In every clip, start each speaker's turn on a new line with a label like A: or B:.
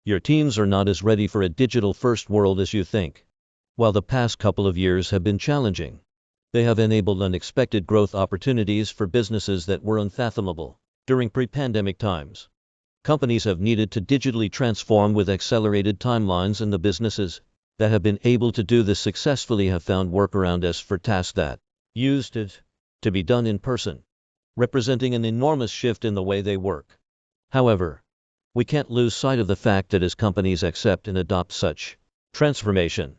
A: Your teams are not as ready for a digital-first world as you think. While the past couple of years have been challenging, they have enabled unexpected growth opportunities for businesses that were unfathomable during pre-pandemic times. Companies have needed to digitally transform with accelerated timelines, and the businesses that have been able to do this successfully have found workarounds for tasks that used to be done in person, representing an enormous shift in the way they work. However, we can't lose sight of the fact that as companies accept and adopt such transformation,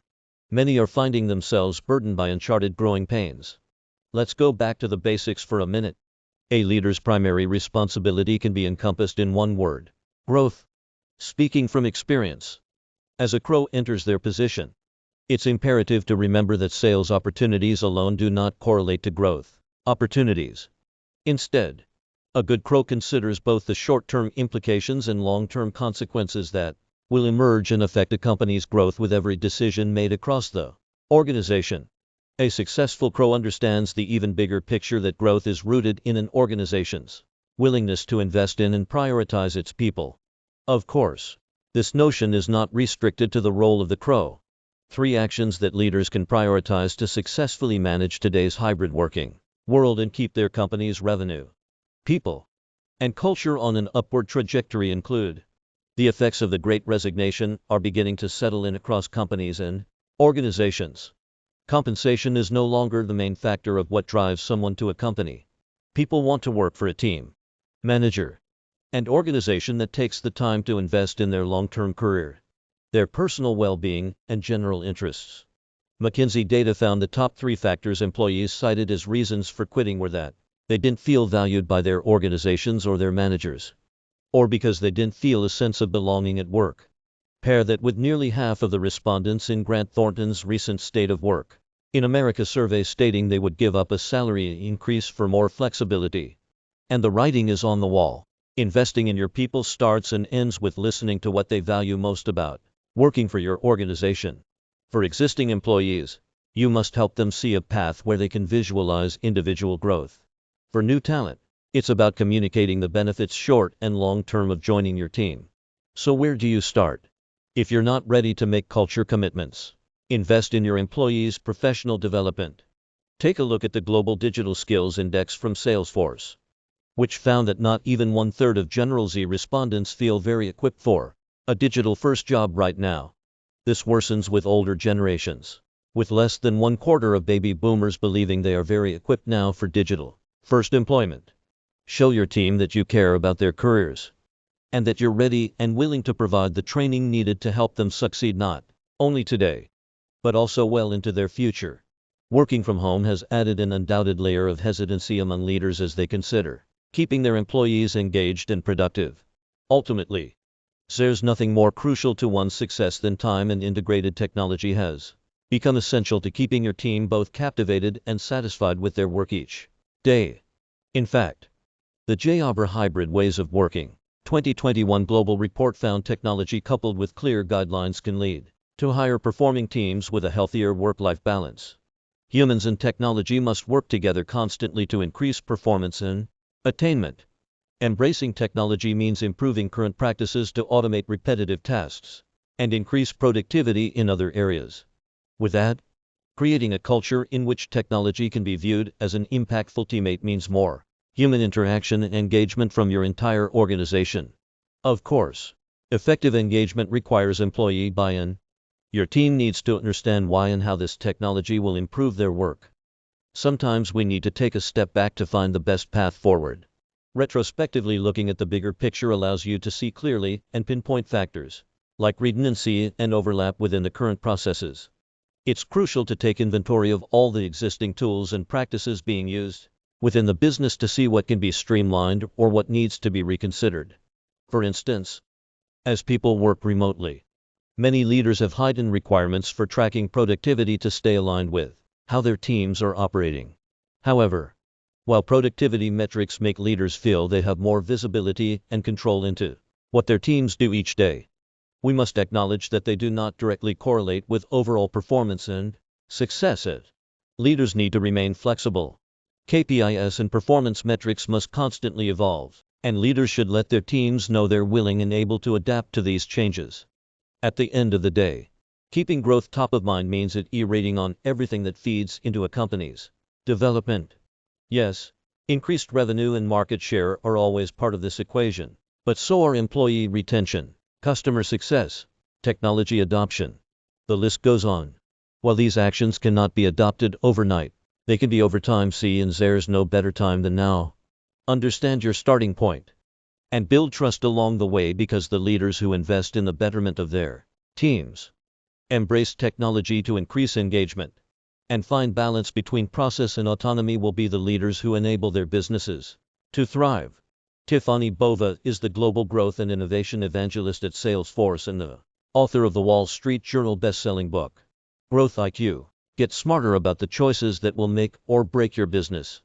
A: many are finding themselves burdened by uncharted growing pains. Let's go back to the basics for a minute. A leader's primary responsibility can be encompassed in one word: growth. Speaking from experience, as a crow enters their position, it's imperative to remember that sales opportunities alone do not correlate to growth opportunities. Instead, a good crow considers both the short-term implications and long-term consequences that will emerge and affect a company's growth with every decision made across the organization. A successful crow understands the even bigger picture that growth is rooted in an organization's willingness to invest in and prioritize its people. Of course, this notion is not restricted to the role of the crow. 3 actions that leaders can prioritize to successfully manage today's hybrid working world and keep their company's revenue, people, and culture on an upward trajectory include: the effects of the Great Resignation are beginning to settle in across companies and organizations. Compensation is no longer the main factor of what drives someone to a company. People want to work for a team, manager, and organization that takes the time to invest in their long-term career, their personal well-being, and general interests. McKinsey data found the top 3 factors employees cited as reasons for quitting were that they didn't feel valued by their organizations or their managers, or because they didn't feel a sense of belonging at work. Pair that with nearly half of the respondents in Grant Thornton's recent State of Work in America survey stating they would give up a salary increase for more flexibility. And the writing is on the wall. Investing in your people starts and ends with listening to what they value most about working for your organization. For existing employees, you must help them see a path where they can visualize individual growth. For new talent, it's about communicating the benefits short and long term of joining your team. So where do you start? If you're not ready to make culture commitments, invest in your employees' professional development. Take a look at the Global Digital Skills Index from Salesforce, which found that not even 1/3 of General Z respondents feel very equipped for a digital-first job right now. This worsens with older generations, with less than 1/4 of baby boomers believing they are very equipped now for digital-first employment. Show your team that you care about their careers, and that you're ready and willing to provide the training needed to help them succeed not only today, but also well into their future. Working from home has added an undoubted layer of hesitancy among leaders as they consider keeping their employees engaged and productive. Ultimately, there's nothing more crucial to one's success than time, and integrated technology has become essential to keeping your team both captivated and satisfied with their work each day. In fact, the job or hybrid ways of working 2021 global report found technology coupled with clear guidelines can lead to higher performing teams with a healthier work-life balance. Humans and technology must work together constantly to increase performance and attainment. Embracing technology means improving current practices to automate repetitive tasks and increase productivity in other areas. With that, creating a culture in which technology can be viewed as an impactful teammate means more human interaction and engagement from your entire organization. Of course, effective engagement requires employee buy-in. Your team needs to understand why and how this technology will improve their work. Sometimes we need to take a step back to find the best path forward. Retrospectively looking at the bigger picture allows you to see clearly and pinpoint factors like redundancy and overlap within the current processes. It's crucial to take inventory of all the existing tools and practices being used within the business to see what can be streamlined or what needs to be reconsidered. For instance, as people work remotely, many leaders have heightened requirements for tracking productivity to stay aligned with how their teams are operating. However, while productivity metrics make leaders feel they have more visibility and control into what their teams do each day, we must acknowledge that they do not directly correlate with overall performance and success. Leaders need to remain flexible. KPIs and performance metrics must constantly evolve, And leaders should let their teams know they're willing and able to adapt to these changes. At the end of the day, keeping growth top of mind means iterating on everything that feeds into a company's development. Yes, increased revenue and market share are always part of this equation, but so are employee retention, customer success, technology adoption. The list goes on. While these actions cannot be adopted overnight, they can be over time. And there's no better time than now. Understand your starting point and build trust along the way, because the leaders who invest in the betterment of their teams, embrace technology to increase engagement, and find balance between process and autonomy will be the leaders who enable their businesses to thrive. Tiffany Bova is the global growth and innovation evangelist at Salesforce and the author of the Wall Street Journal best-selling book, Growth IQ. Get smarter about the choices that will make or break your business.